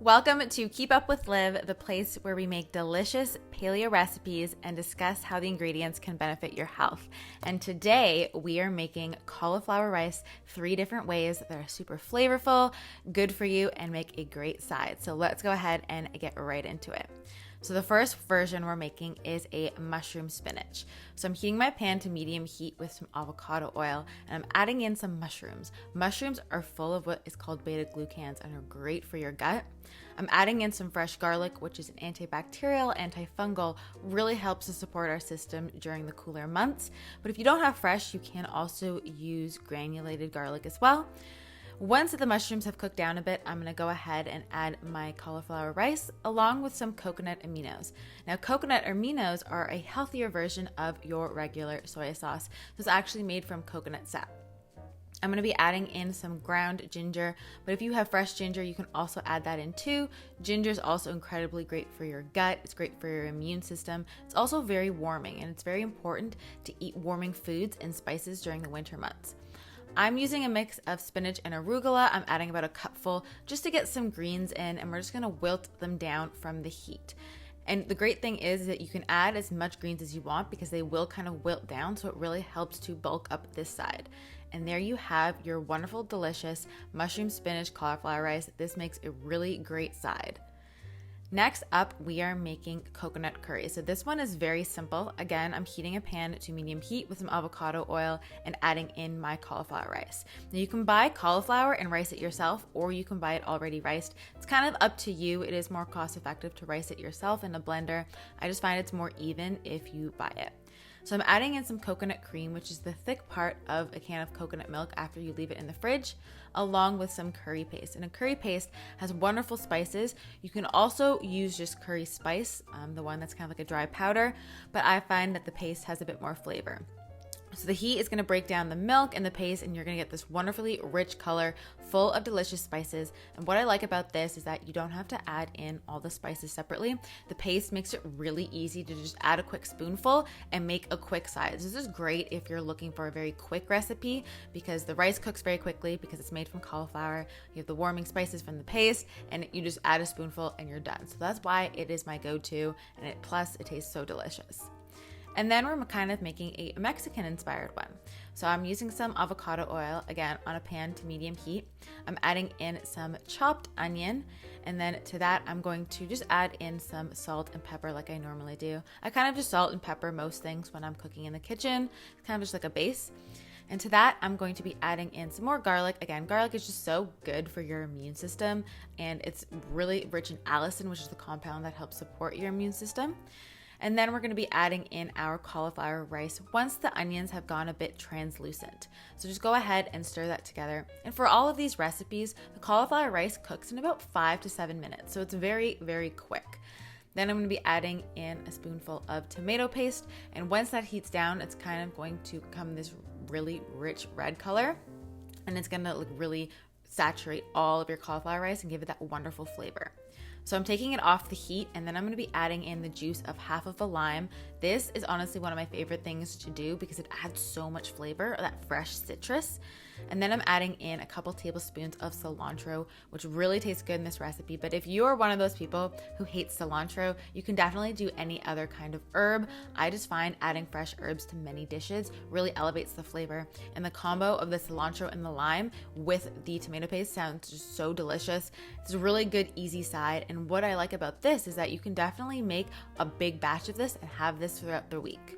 Welcome to Keep Up With Liv, the place where we make delicious paleo recipes and discuss how the ingredients can benefit your health. And today we are making cauliflower rice 3 different ways that are super flavorful, good for you, and make a great side. So let's go ahead and get right into it. So the first version we're making is a mushroom spinach. So I'm heating my pan to medium heat with some avocado oil, and I'm adding in some mushrooms. Mushrooms are full of what is called beta-glucans and are great for your gut. I'm adding in some fresh garlic, which is an antibacterial, antifungal, really helps to support our system during the cooler months. But if you don't have fresh, you can also use granulated garlic as well. Once the mushrooms have cooked down a bit, I'm going to go ahead and add my cauliflower rice along with some coconut aminos. Now, coconut aminos are a healthier version of your regular soy sauce. This is actually made from coconut sap. I'm going to be adding in some ground ginger, but if you have fresh ginger, you can also add that in too. Ginger is also incredibly great for your gut. It's great for your immune system. It's also very warming, and it's very important to eat warming foods and spices during the winter months. I'm using a mix of spinach and arugula. I'm adding about a cupful just to get some greens in, and we're just gonna wilt them down from the heat. And the great thing is that you can add as much greens as you want because they will kind of wilt down, so it really helps to bulk up this side. And there you have your wonderful, delicious mushroom spinach cauliflower rice. This makes a really great side. Next up, we are making coconut curry. So this one is very simple. Again, I'm heating a pan to medium heat with some avocado oil and adding in my cauliflower rice. Now you can buy cauliflower and rice it yourself, or you can buy it already riced. It's kind of up to you. It is more cost effective to rice it yourself in a blender. I just find it's more even if you buy it. So I'm adding in some coconut cream, which is the thick part of a can of coconut milk after you leave it in the fridge, along with some curry paste. And a curry paste has wonderful spices. You can also use just curry spice, the one that's kind of like a dry powder, but I find that the paste has a bit more flavor. So the heat is going to break down the milk and the paste, and you're going to get this wonderfully rich color full of delicious spices. And what I like about this is that you don't have to add in all the spices separately. The paste makes it really easy to just add a quick spoonful and make a quick side. This is great if you're looking for a very quick recipe because the rice cooks very quickly because it's made from cauliflower. You have the warming spices from the paste, and you just add a spoonful and you're done. So that's why it is my go-to, and plus it tastes so delicious. And then we're kind of making a Mexican-inspired one. So I'm using some avocado oil, again, on a pan to medium heat. I'm adding in some chopped onion, and then to that, I'm going to just add in some salt and pepper like I normally do. I kind of just salt and pepper most things when I'm cooking in the kitchen. It's kind of just like a base. And to that, I'm going to be adding in some more garlic. Again, garlic is just so good for your immune system, and it's really rich in allicin, which is the compound that helps support your immune system. And then we're going to be adding in our cauliflower rice once the onions have gone a bit translucent. So just go ahead and stir that together. And for all of these recipes, the cauliflower rice cooks in about 5 to 7 minutes. So it's very, very quick. Then I'm going to be adding in a spoonful of tomato paste. And once that heats down, it's kind of going to become this really rich red color. And it's going to really saturate all of your cauliflower rice and give it that wonderful flavor. So I'm taking it off the heat, and then I'm going to be adding in the juice of half of a lime. This is honestly one of my favorite things to do because it adds so much flavor, that fresh citrus. And then I'm adding in a couple tablespoons of cilantro, which really tastes good in this recipe. But if you are one of those people who hates cilantro, you can definitely do any other kind of herb. I just find adding fresh herbs to many dishes really elevates the flavor. And the combo of the cilantro and the lime with the tomato paste sounds just so delicious. It's a really good, easy side. And what I like about this is that you can definitely make a big batch of this and have this throughout the week.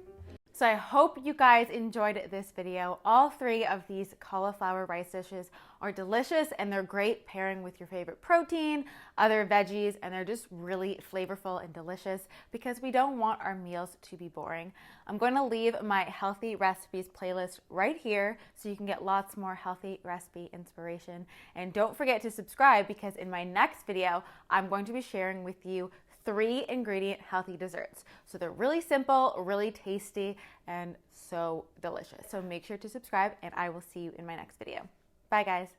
So I hope you guys enjoyed this video. All 3 of these cauliflower rice dishes are delicious, and they're great pairing with your favorite protein, other veggies, and they're just really flavorful and delicious because we don't want our meals to be boring. I'm going to leave my healthy recipes playlist right here so you can get lots more healthy recipe inspiration. And don't forget to subscribe because in my next video, I'm going to be sharing with you 3 ingredient healthy desserts. So they're really simple, really tasty, and so delicious. So make sure to subscribe, and I will see you in my next video. Bye guys.